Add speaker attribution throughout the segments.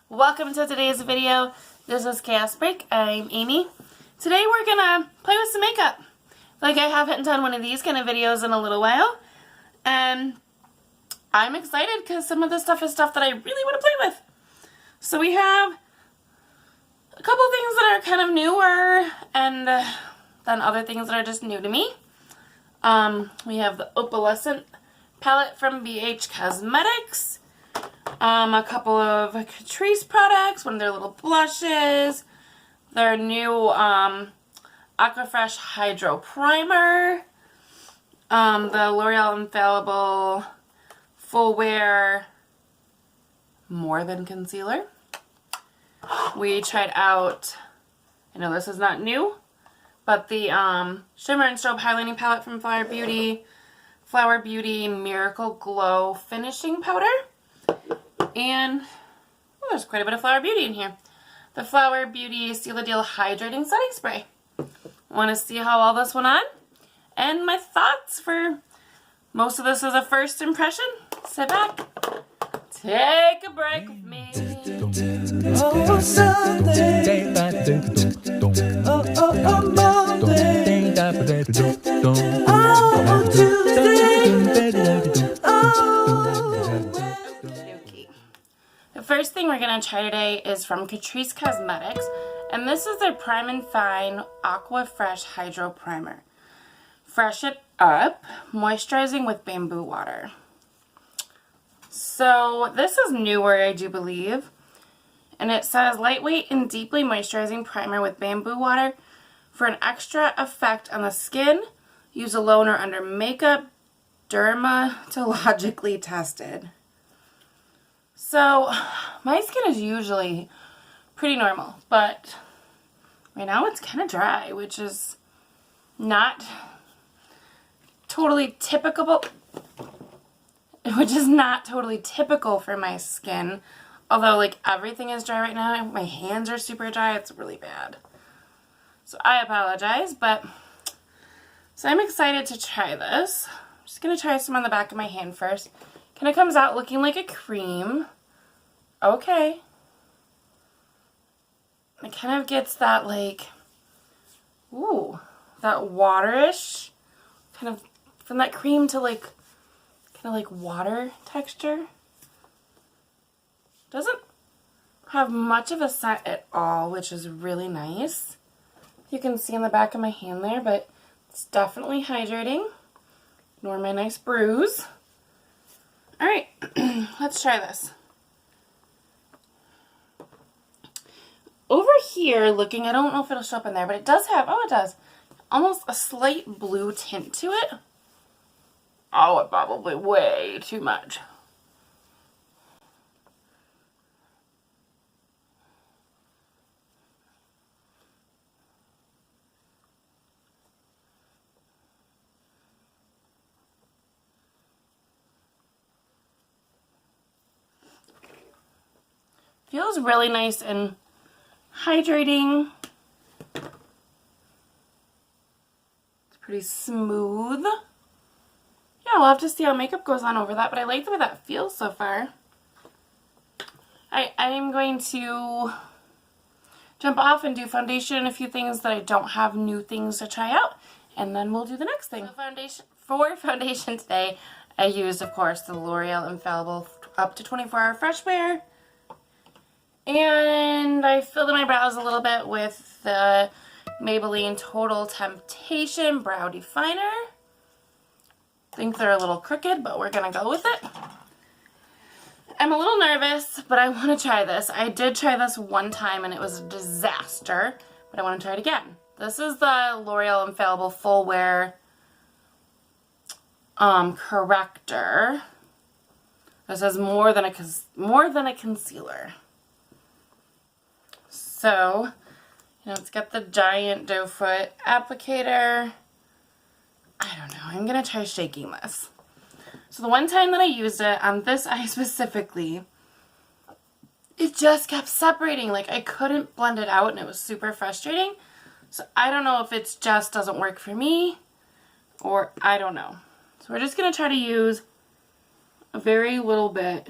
Speaker 1: Welcome to today's video. This is Chaos Break. I'm Amy. Today we're gonna play with some makeup. Like, I haven't done one of these kind of videos in a little while, and I'm excited because some of this stuff is stuff that I really want to play with. So we have a couple things that are kind of newer, and then other things that are just new to me. We have the Opalescent Palette from BH Cosmetics. A couple of Catrice products, one of their little blushes, their new Aquafresh Hydro Primer, the Loreal Infallible Full Wear More Than Concealer. We tried out, I know this is not new, but the Shimmer and Strobe Highlighting Palette from Flower Beauty Miracle Glow Finishing Powder. And there's quite a bit of Flower Beauty in here. The Flower Beauty Seal the Deal Hydrating Setting Spray. Want to see how all this went on? And my thoughts for most of this is a first impression. Sit back. Take a break with me.
Speaker 2: Oh, Sunday. Oh, Monday. Oh, Tuesday.
Speaker 1: The first thing we're going to try today is from Catrice Cosmetics, and this is their Prime and Fine Aqua Fresh Hydro Primer. Fresh it up, moisturizing with bamboo water. So this is newer, I do believe, and it says lightweight and deeply moisturizing primer with bamboo water for an extra effect on the skin. Use alone or under makeup. Dermatologically tested. So, my skin is usually pretty normal, but right now it's kind of dry, which is not totally typical, for my skin. Although, like, everything is dry right now. My hands are super dry. It's really bad. So, I apologize, but so I'm excited to try this. I'm just going to try some on the back of my hand first. Kind of comes out looking like a cream. Okay. It kind of gets that, like, ooh, that waterish, kind of from that cream to, like, kind of like water texture. Doesn't have much of a scent at all, which is really nice. You can see in the back of my hand there, but it's definitely hydrating. Ignore my nice bruise. Alright, let's try this. Over here, looking, I don't know if it'll show up in there, but it does have, oh, it does, almost a slight blue tint to it. Oh, it probably way too much. Feels really nice and hydrating. It's pretty smooth. Yeah, we'll have to see how makeup goes on over that, but I like the way that feels so far. I'm going to jump off and do foundation and a few things that I don't have new things to try out, and then we'll do the next thing. So for foundation today, I used, of course, the L'Oreal Infallible Up to 24-Hour Fresh Wear. And I filled in my brows a little bit with the Maybelline Total Temptation Brow Definer. I think they're a little crooked, but we're going to go with it. I'm a little nervous, but I want to try this. I did try this one time and it was a disaster, but I want to try it again. This is the L'Oreal Infallible Full Wear Corrector. This is more than a concealer. So, you know, it's got the giant doe foot applicator. I don't know. I'm going to try shaking this. So the one time that I used it on this eye specifically, it just kept separating. Like, I couldn't blend it out and it was super frustrating. So I don't know if it just doesn't work for me or I don't know. So we're just going to try to use a very little bit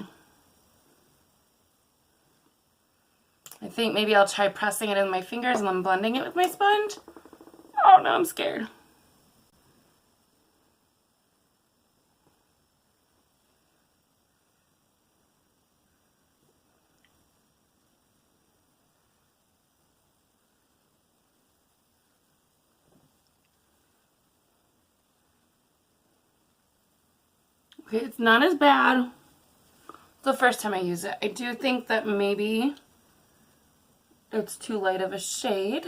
Speaker 1: I think maybe I'll try pressing it in my fingers and then blending it with my sponge. Oh no, I'm scared. Okay, it's not as bad the first time I use it. I do think that maybe it's too light of a shade.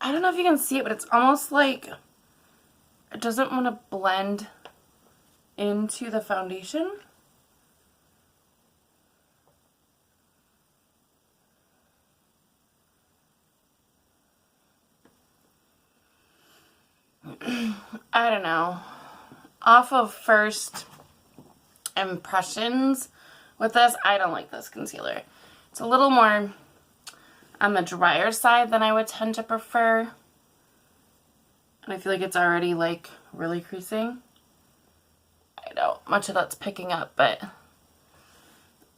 Speaker 1: I don't know if you can see it, but it's almost like it doesn't want to blend into the foundation. I don't know. Off of first impressions with this, I don't like this concealer. It's a little more on the drier side than I would tend to prefer. And I feel like it's already like really creasing. I know much of that's picking up, but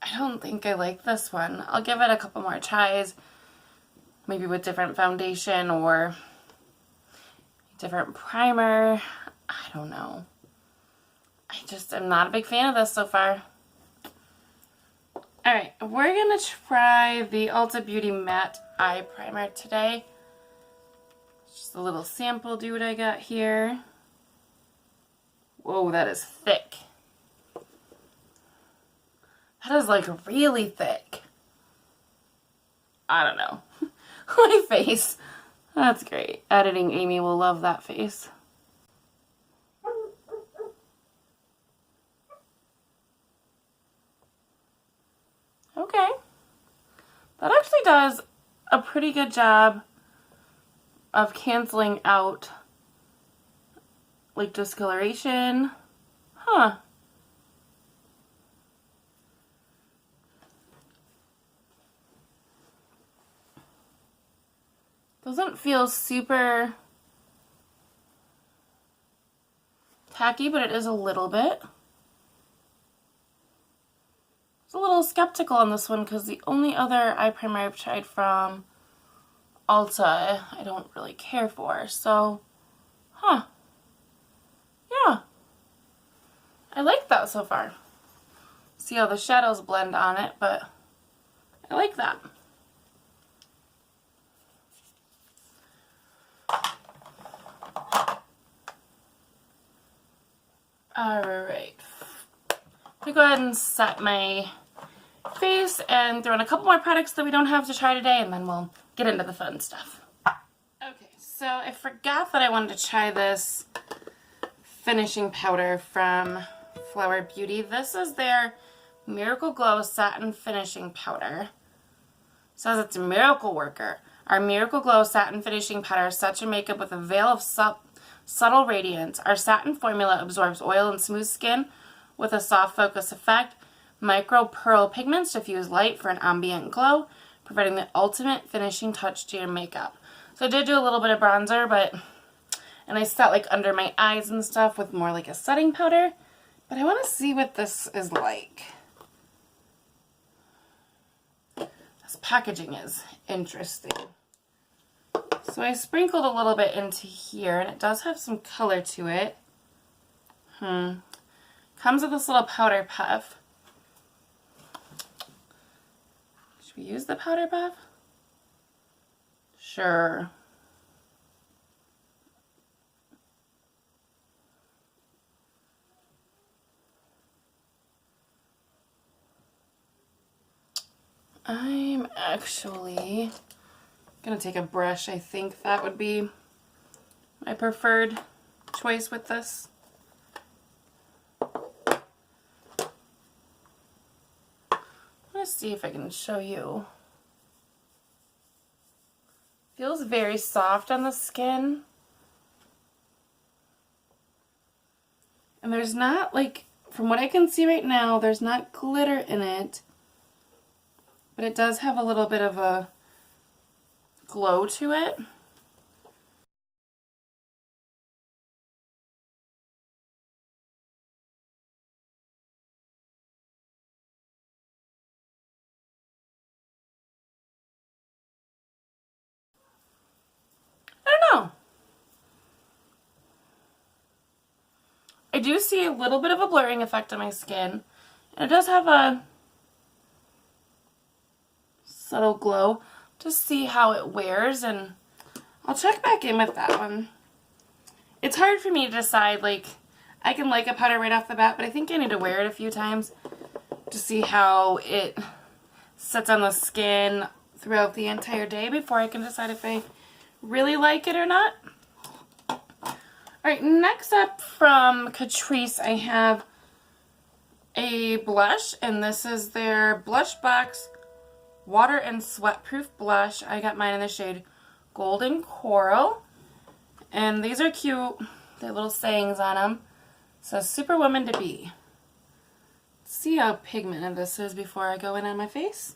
Speaker 1: I don't think I like this one. I'll give it a couple more tries, maybe with different foundation or different primer. I don't know. I just am not a big fan of this so far. Alright, we're going to try the Ulta Beauty Matte Eye Primer today. Just a little sample dude I got here. Whoa, that is thick. That is like really thick. I don't know. My face. That's great. Editing Amy will love that face. Okay. That actually does a pretty good job of canceling out like discoloration. Huh. Doesn't feel super tacky, but it is a little bit. I was a little skeptical on this one because the only other eye primer I've tried from Ulta I don't really care for. So, huh. Yeah. I like that so far. See how the shadows blend on it, but I like that. Alright. I'm going to go ahead and set my face and throw in a couple more products that we don't have to try today, and then we'll get into the fun stuff. Okay, so I forgot that I wanted to try this finishing powder from Flower Beauty. This is their Miracle Glow Satin Finishing Powder. It says it's a miracle worker. Our Miracle Glow Satin Finishing Powder sets your makeup with a veil of subtle radiance. Our satin formula absorbs oil and smooth skin with a soft focus effect. Micro pearl pigments diffuse light for an ambient glow, providing the ultimate finishing touch to your makeup. So I did do a little bit of bronzer, and I set like under my eyes and stuff with more like a setting powder. But I want to see what this is like. This packaging is interesting. So I sprinkled a little bit into here, and it does have some color to it. Comes with this little powder puff. Should we use the powder puff? Sure. I'm actually gonna take a brush. I think that would be my preferred choice with this. Let's see if I can show you. Feels very soft on the skin. And there's not, like, from what I can see right now, there's not glitter in it. But it does have a little bit of a glow to it. I do see a little bit of a blurring effect on my skin. And it does have a subtle glow. Just see how it wears, and I'll check back in with that one. It's hard for me to decide, like, I can like a powder right off the bat, but I think I need to wear it a few times to see how it sits on the skin throughout the entire day before I can decide if I really like it or not. Alright, next up from Catrice, I have a blush, and this is their Blush Box Water and Sweat Proof Blush. I got mine in the shade Golden Coral, and these are cute. They have little sayings on them. So, Superwoman to Be. Let's see how pigmented this is before I go in on my face.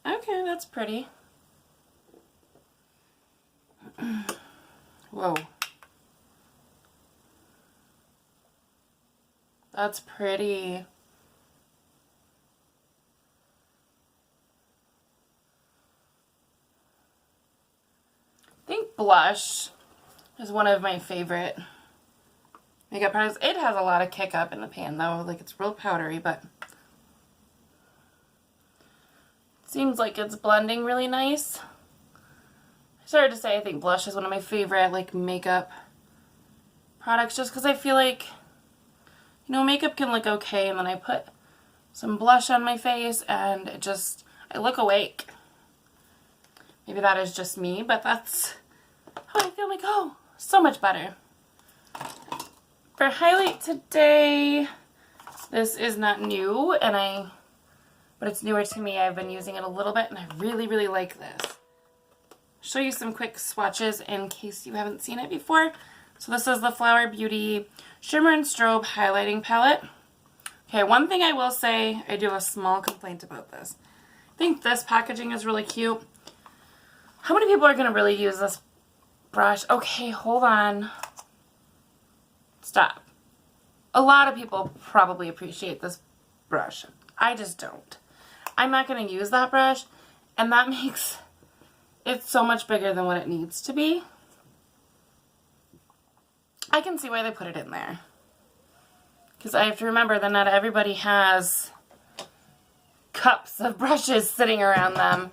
Speaker 1: Okay, that's pretty. Whoa. That's pretty. I think blush is one of my favorite makeup products. It has a lot of kick up in the pan though, like it's real powdery, but it seems like it's blending really nice. I started to say I think blush is one of my favorite like makeup products just because I feel like, you know, makeup can look okay and then I put some blush on my face and it just, I look awake. Maybe that is just me, but that's how I feel like, oh, so much better. For highlight today, this is not new, but it's newer to me. I've been using it a little bit and I really, really like this. Show you some quick swatches in case you haven't seen it before. So this is the Flower Beauty Shimmer and Strobe Highlighting Palette. Okay, one thing I will say, I do have a small complaint about this. I think this packaging is really cute. How many people are going to really use this brush? Okay, hold on. Stop. A lot of people probably appreciate this brush. I just don't. I'm not going to use that brush, and that makes it so much bigger than what it needs to be. I can see why they put it in there. Because I have to remember that not everybody has cups of brushes sitting around them.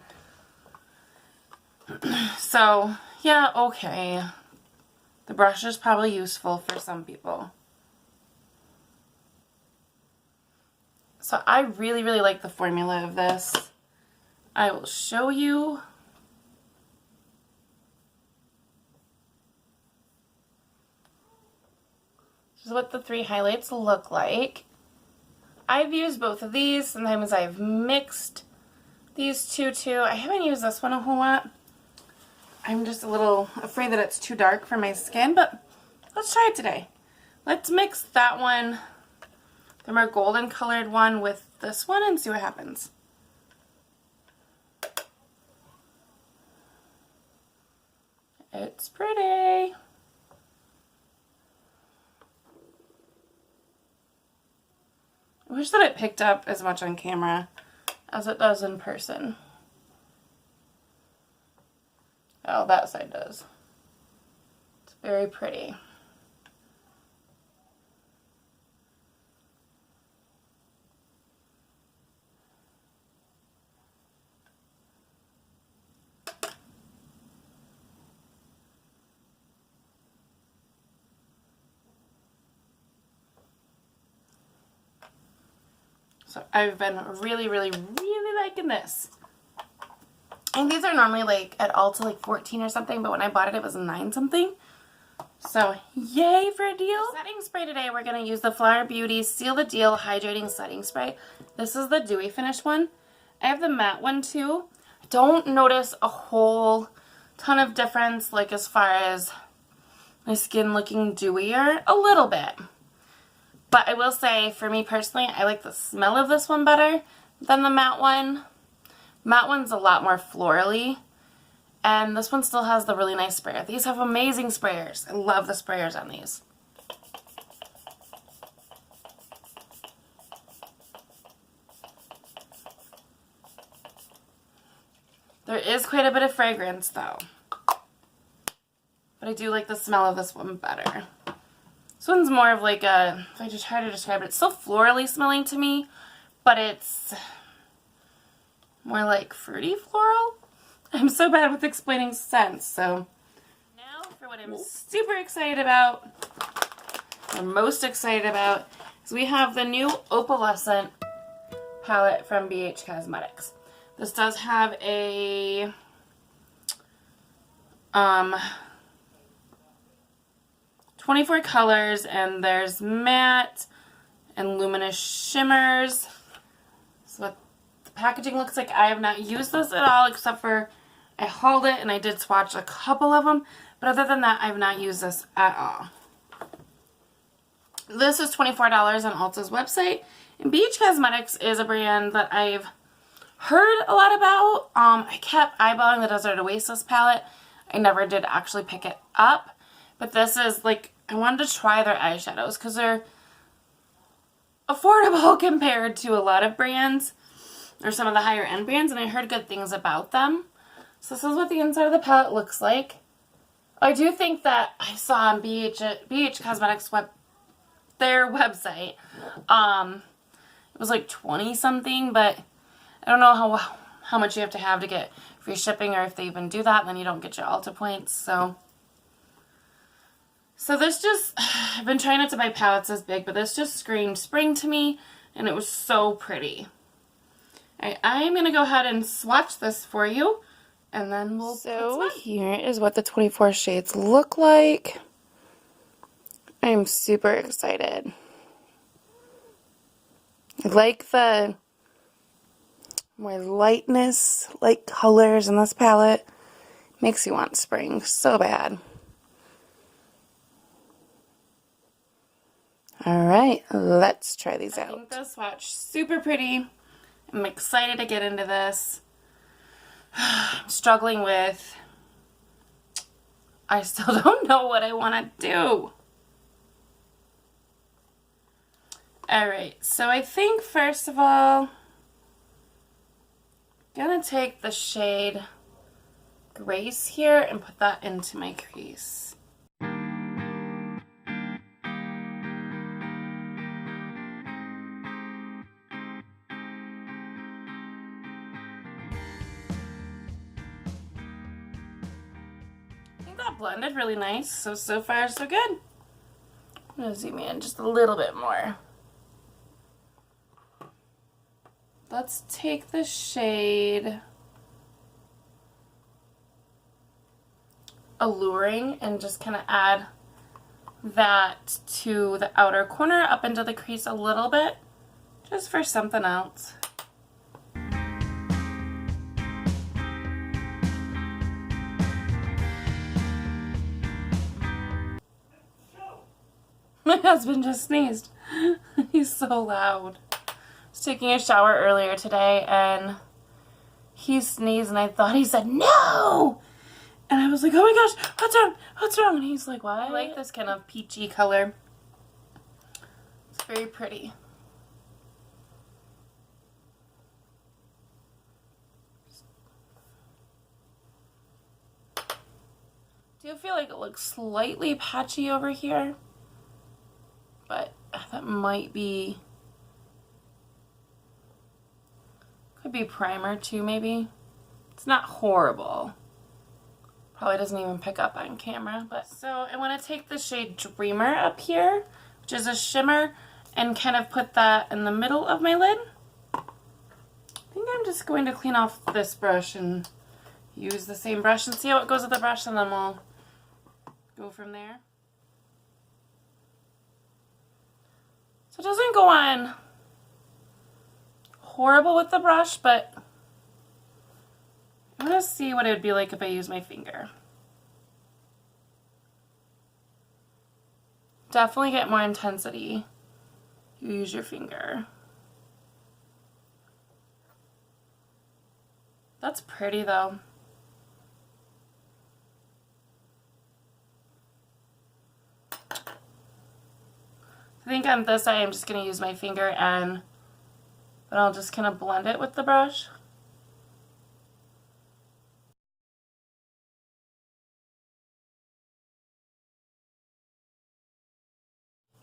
Speaker 1: So, yeah, okay. The brush is probably useful for some people. So I really, really like the formula of this. I will show you. This is what the 3 highlights look like. I've used both of these. Sometimes I've mixed these two too. I haven't used this one a whole lot. I'm just a little afraid that it's too dark for my skin, but let's try it today. Let's mix that one, the more golden colored one, with this one and see what happens. It's pretty. I wish that it picked up as much on camera as it does in person. Oh, that side does. It's very pretty. So I've been really, really, really liking this. And these are normally like at Ulta like 14 or something, but when I bought it, it was 9 something. So yay for a deal. Setting spray today, we're going to use the Flower Beauty Seal the Deal Hydrating Setting Spray. This is the dewy finish one. I have the matte one too. I don't notice a whole ton of difference, like as far as my skin looking dewier. A little bit. But I will say, for me personally, I like the smell of this one better than the matte one. Matte one's a lot more florally, and this one still has the really nice sprayer. These have amazing sprayers. I love the sprayers on these. There is quite a bit of fragrance though. but I do like the smell of this one better. This one's more of like a, if I just try to describe it, it's still florally smelling to me, but it's more like fruity floral. I'm so bad with explaining scents, so now for what I'm super excited about, or most excited about, is we have the new Opalescent palette from BH Cosmetics. This does have a 24 colors, and there's matte and luminous shimmers. So what the packaging looks like. I have not used this at all, except for I hauled it and I did swatch a couple of them, but other than that, I have not used this at all. This is $24 on Ulta's website, and BH Cosmetics is a brand that I've heard a lot about. I kept eyeballing the Desert Oasis palette. I never did actually pick it up, but this is like, I wanted to try their eyeshadows because they're affordable compared to a lot of brands, or some of the higher end brands, and I heard good things about them. So this is what the inside of the palette looks like. I do think that I saw on BH Cosmetics their website, it was like 20 something, but I don't know how much you have to get free shipping, or if they even do that, then you don't get your Ulta points. So this just, I've been trying not to buy palettes this big, but this just screamed spring to me, and it was so pretty. I'm going to go ahead and swatch this for you, and then we'll... So here is what the 24 shades look like. I'm super excited. I like the more lightness, light colors in this palette. Makes you want spring so bad. Alright, let's try these out. I think the swatch super pretty. I'm excited to get into this. I'm struggling with, I still don't know what I want to do. Alright, so I think first of all, I'm going to take the shade Grace here and put that into my crease. I think that blended really nice, so far so good. I'm going to zoom in just a little bit more. Let's take the shade Alluring and just kind of add that to the outer corner up into the crease a little bit, just for something else. My husband just sneezed. He's so loud. I was taking a shower earlier today and he sneezed and I thought he said no! And I was like, oh my gosh, what's wrong? What's wrong? And he's like, what? I like this kind of peachy color. It's very pretty. Do you feel like it looks slightly patchy over here? But that might be, could be primer too maybe. It's not horrible. Probably doesn't even pick up on camera, but so I want to take the shade Dreamer up here, which is a shimmer, and kind of put that in the middle of my lid. I think I'm just going to clean off this brush and use the same brush and see how it goes with the brush, and then we'll go from there. So it doesn't go on horrible with the brush, but I'm going to see what it would be like if I use my finger. Definitely get more intensity. You use your finger. That's pretty though. I think on this side I'm just going to use my finger and then I'll just kind of blend it with the brush.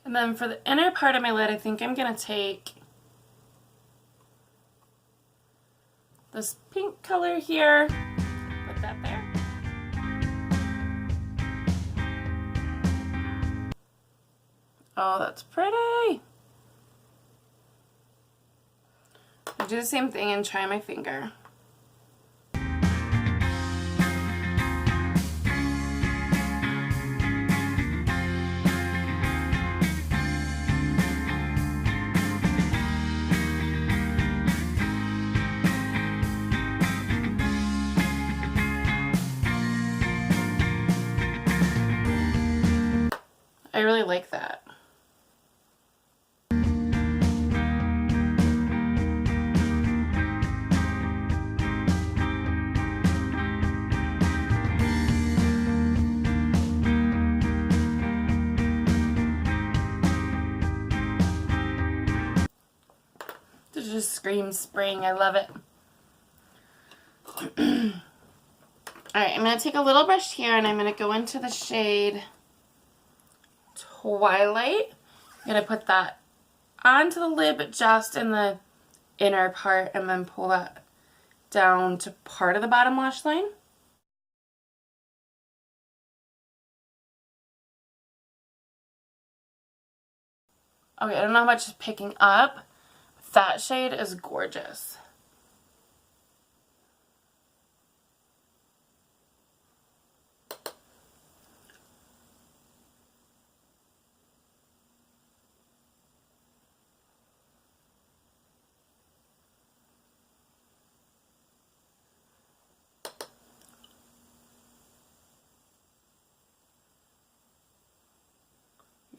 Speaker 1: And then for the inner part of my lid, I think I'm going to take this pink color here, put that there. Oh, that's pretty. I'll do the same thing and try my finger. I really like that. This just screams spring. I love it. Alright, I'm going to take a little brush here and I'm going to go into the shade Twilight. I'm going to put that onto the lid, but just in the inner part, and then pull that down to part of the bottom lash line. Okay, I don't know how much is picking up. That shade is gorgeous.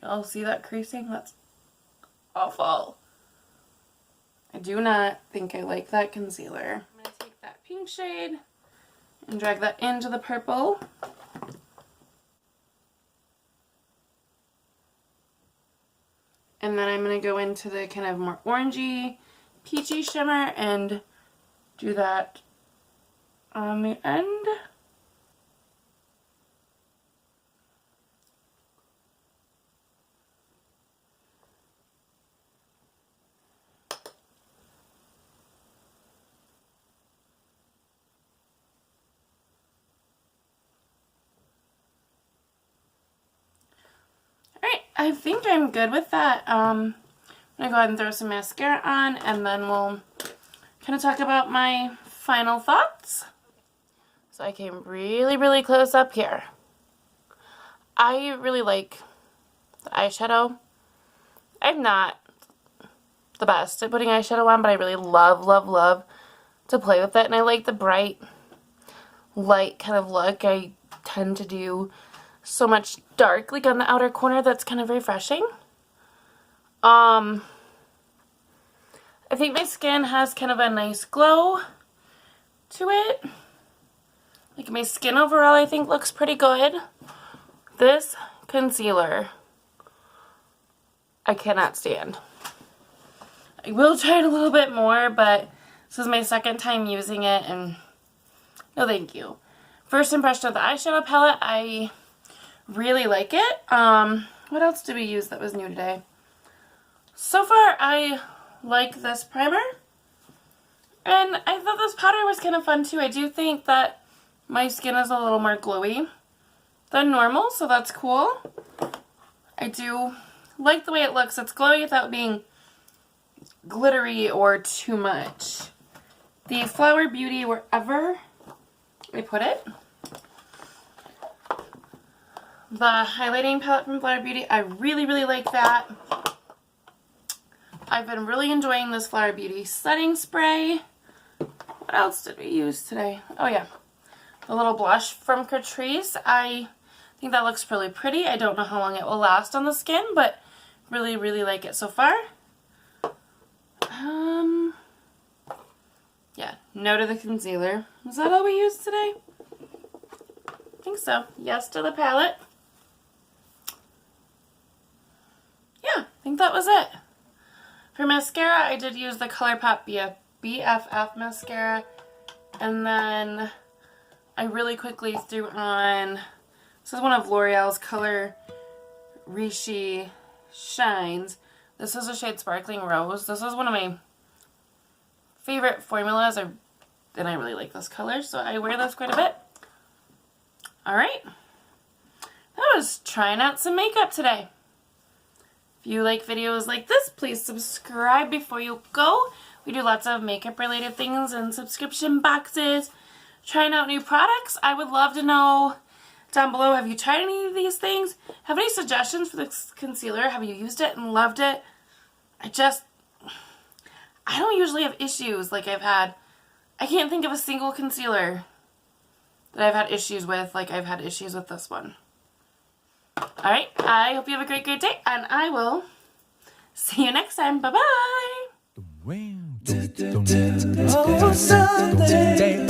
Speaker 1: Y'all see that creasing? That's awful. I do not think I like that concealer. I'm going to take that pink shade and drag that into the purple. And then I'm going to go into the kind of more orangey, peachy shimmer and do that on the end. Alright, I think I'm good with that. I'm going to go ahead and throw some mascara on and then we'll kind of talk about my final thoughts. So I came really, really close up here. I really like the eyeshadow. I'm not the best at putting eyeshadow on, but I really love, love, love to play with it. And I like the bright, light kind of look. I tend to do so much dark, like on the outer corner. That's kind of refreshing. I think my skin has kind of a nice glow to it. Like my skin overall, I think looks pretty good. This concealer, I cannot stand. I will try it a little bit more, but this is my second time using it, and no thank you. First impression of the eyeshadow palette, I really like it. What else did we use that was new today? So far, I like this primer. And I thought this powder was kind of fun too. I do think that my skin is a little more glowy than normal, so that's cool. I do like the way it looks. It's glowy without being glittery or too much. The Flower Beauty, wherever I put it. The highlighting palette from Flower Beauty, I really, really like that. I've been really enjoying this Flower Beauty setting spray. What else did we use today? Oh yeah, the little blush from Catrice. I think that looks really pretty. I don't know how long it will last on the skin, but really, really like it so far. Yeah, no to the concealer. Was that all we used today? I think so. Yes to the palette. Yeah, I think that was it. For mascara, I did use the ColourPop BFF mascara, and then I really quickly threw on, this is one of L'Oreal's Color Rishi shines. This is a shade Sparkling Rose. This is one of my favorite formulas, and I really like this color, so I wear this quite a bit. Alright, that was trying out some makeup today. If you like videos like this, please subscribe before you go. We do lots of makeup related things and subscription boxes, trying out new products. I would love to know down below, have you tried any of these things? Have any suggestions for this concealer? Have you used it and loved it? I don't usually have issues like I've had. I can't think of a single concealer that I've had issues with like I've had issues with this one. Alright, I hope you have a great day, and I will see you next time. Bye-bye!
Speaker 2: Oh, Sunday.